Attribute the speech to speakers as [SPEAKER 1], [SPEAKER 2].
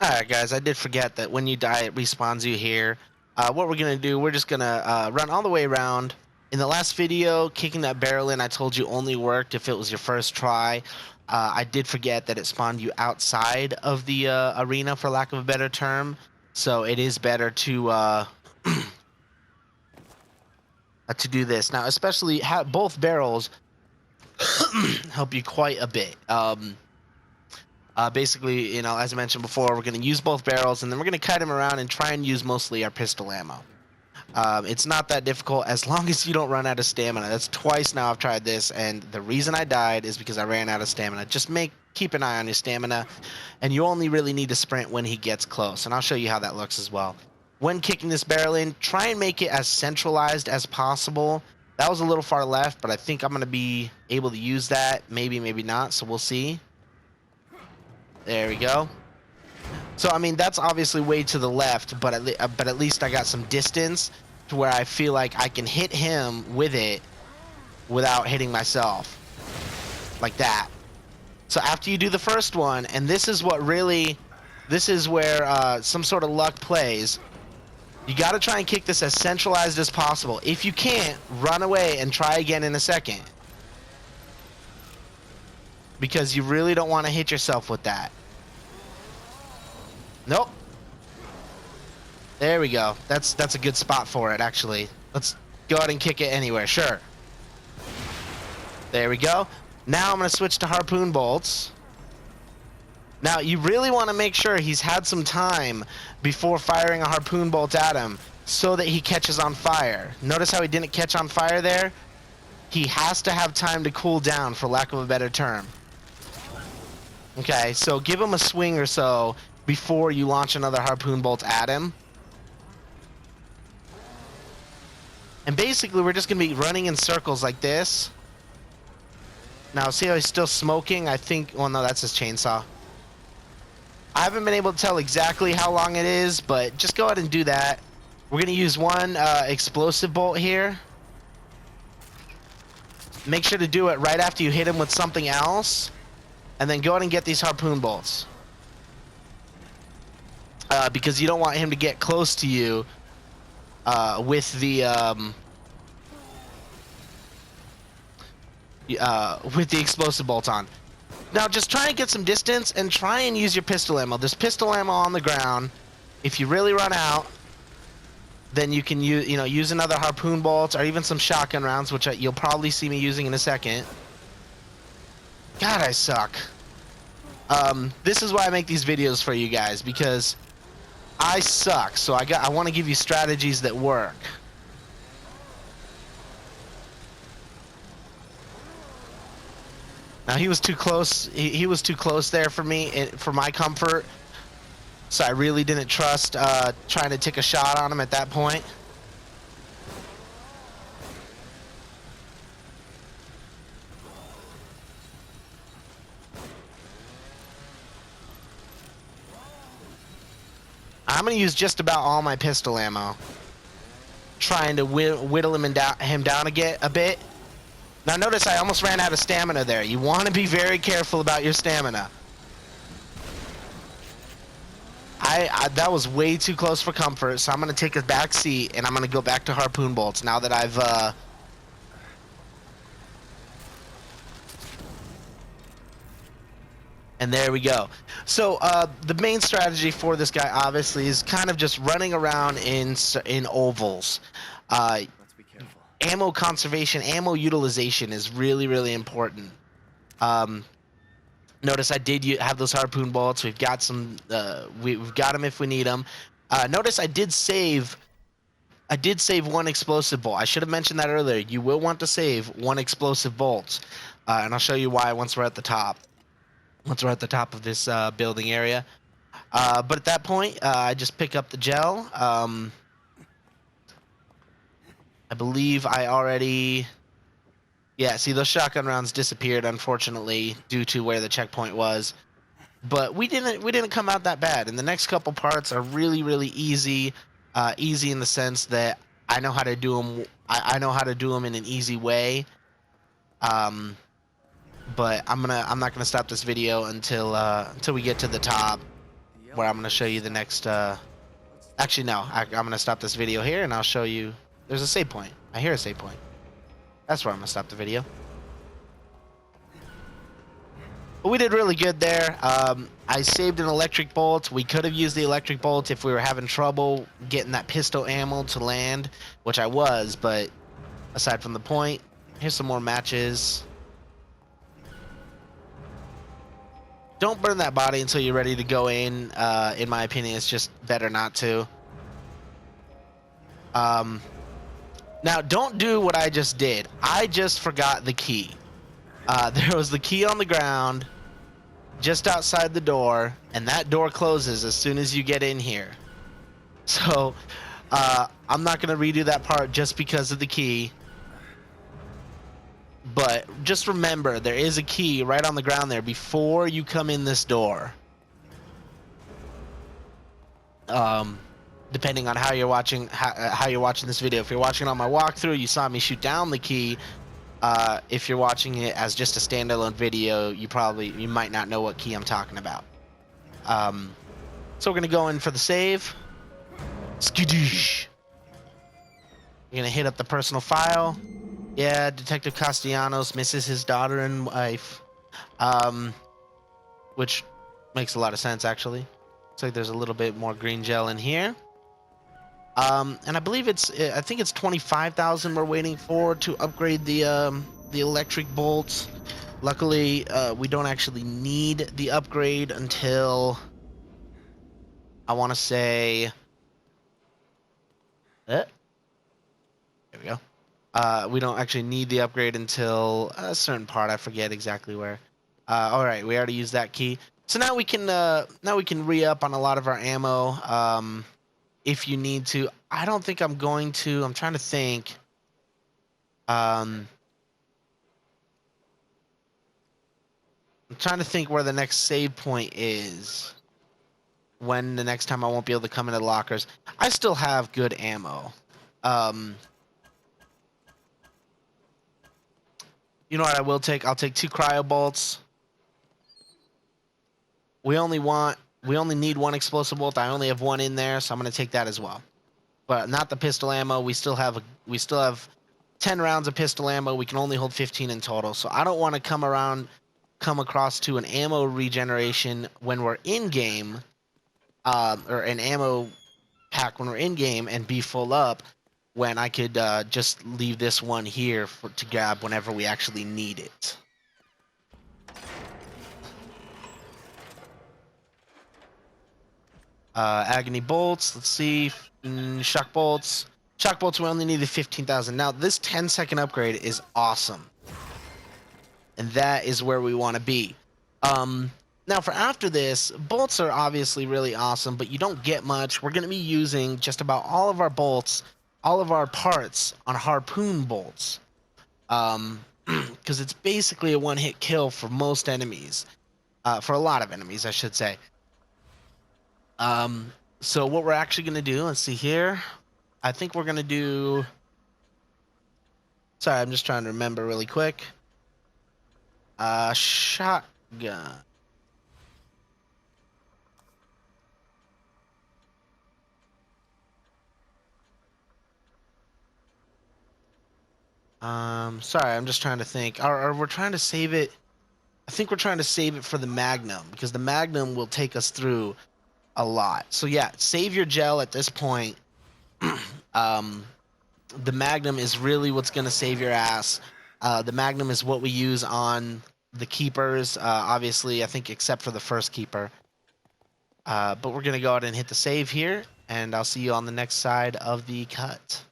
[SPEAKER 1] Alright guys, I did forget that when you die it respawns you here. What we're gonna do, we're just gonna run all the way around. In the last video, kicking that barrel in, I told you only worked if it was your first try. I did forget that it spawned you outside of the arena, for lack of a better term. So it is better to to do this. Now, especially both barrels help you quite a bit. Basically, as I mentioned before, we're going to use both barrels, and then we're going to kite them around and try and use mostly our pistol ammo. It's not that difficult as long as you don't run out of stamina. That's twice now I've tried this, and the reason I died is because I ran out of stamina. Just keep an eye on your stamina, and you only really need to sprint when he gets close, and I'll show you how that looks as well. When kicking this barrel in, try and make it as centralized as possible. That was a little far left, but I think I'm going to be able to use that. Maybe, maybe not, so we'll see. There we go. So, I mean, that's obviously way to the left, but at least I got some distance to where I feel like I can hit him with it without hitting myself. Like that. So after you do the first one, and this is where some sort of luck plays, you got to try and kick this as centralized as possible. If you can't, run away and try again in a second. Because you really don't want to hit yourself with that. Nope. There we go. That's a good spot for it, actually. Let's go ahead and kick it anywhere. Sure. There we go. Now I'm going to switch to harpoon bolts. Now, you really want to make sure he's had some time before firing a harpoon bolt at him so that he catches on fire. Notice how he didn't catch on fire there? He has to have time to cool down, for lack of a better term. Okay, so give him a swing or so before you launch another harpoon bolt at him. And basically, we're just going to be running in circles like this. Now, see how he's still smoking? I think... Well, no, that's his chainsaw. I haven't been able to tell exactly how long it is, but just go ahead and do that. We're going to use one explosive bolt here. Make sure to do it right after you hit him with something else. And then go ahead and get these harpoon bolts. Because you don't want him to get close to you with the explosive bolt on. Now just try and get some distance and try and use your pistol ammo. There's pistol ammo on the ground. If you really run out, then you can use another harpoon bolt or even some shotgun rounds, which you'll probably see me using in a second. God, I suck. This is why I make these videos for you guys, because I suck. So I want to give you strategies that work. Now he was too close. He was too close there for me, for my comfort. So I really didn't trust trying to take a shot on him at that point. I'm going to use just about all my pistol ammo. Trying to whittle him down a bit. Now notice I almost ran out of stamina there. You want to be very careful about your stamina. That was way too close for comfort, so I'm going to take a back seat and I'm going to go back to harpoon bolts now that I've... And there we go. So the main strategy for this guy obviously is kind of just running around in ovals. Let's be careful. Ammo conservation, ammo utilization is really, really important. Notice I did have those harpoon bolts. We've got some. We've got them if we need them. Notice I did save one explosive bolt. I should have mentioned that earlier. You will want to save one explosive bolt, and I'll show you why once we're at the top. Once we're at the top of this building area. But at that point, I just pick up the gel. I believe I already... Yeah, see, those shotgun rounds disappeared, unfortunately, due to where the checkpoint was. But we didn't come out that bad. And the next couple parts are really, really easy. Easy in the sense that I know how to do them. I know how to do them in an easy way. But I'm not gonna stop this video until we get to the top. where I'm going to show you the next. Actually, no. I'm going to stop this video here, and I'll show you. There's a save point. I hear a save point. That's where I'm going to stop the video. But we did really good there. I saved an electric bolt. We could have used the electric bolt if we were having trouble getting that pistol ammo to land, which I was, but aside from the point, here's some more matches. Don't burn that body until you're ready to go in. In my opinion, it's just better not to. Now, don't do what I just did. I just forgot the key. There was the key on the ground just outside the door, and that door closes as soon as you get in here. So I'm not going to redo that part just because of the key. But just remember, there is a key right on the ground there before you come in this door. Depending on how you're watching this video. If you're watching on my walkthrough, you saw me shoot down the key. If you're watching it as just a standalone video, you might not know what key I'm talking about. So we're gonna go in for the save. Skadoosh. You're gonna hit up the personal file. Yeah, Detective Castellanos misses his daughter and wife, which makes a lot of sense actually. Looks like there's a little bit more green gel in here. And I believe I think it's 25,000 we're waiting for to upgrade the electric bolts. Luckily, we don't actually need the upgrade until, I want to say, there we go. We don't actually need the upgrade until a certain part. I forget exactly where. All right, we already used that key. So now we can re-up on a lot of our ammo. If you need to. I don't think I'm going to. I'm trying to think. I'm trying to think where the next save point is. When the next time I won't be able to come into the lockers. I still have good ammo. You know what I will take? I'll take 2 cryo bolts. We only need 1 explosive bolt. I only have 1 in there, so I'm going to take that as well. But not the pistol ammo. We still have 10 rounds of pistol ammo. We can only hold 15 in total. So I don't want to come across to an ammo regeneration when we're in game, or an ammo pack when we're in game and be full up, when I could just leave this one here to grab whenever we actually need it. Agony bolts. Let's see. Shock bolts. Shock bolts, we only needed 15,000. Now, this 10-second upgrade is awesome. And that is where we want to be. Now, for after this, bolts are obviously really awesome, but you don't get much. We're going to be using just about all of our bolts, all of our parts on harpoon bolts. Because it's basically a one-hit kill for most enemies. For a lot of enemies, I should say. So what we're actually going to do, let's see here. I think we're going to do... Sorry, I'm just trying to remember really quick. Shotgun. Sorry, I'm just trying to think. Or we're trying to save it... I think we're trying to save it for the Magnum, because the Magnum will take us through a lot. So yeah, save your gel at this point. The Magnum is really what's going to save your ass. The Magnum is what we use on the keepers, obviously, I think except for the first keeper. But we're going to go ahead and hit the save here, and I'll see you on the next side of the cut.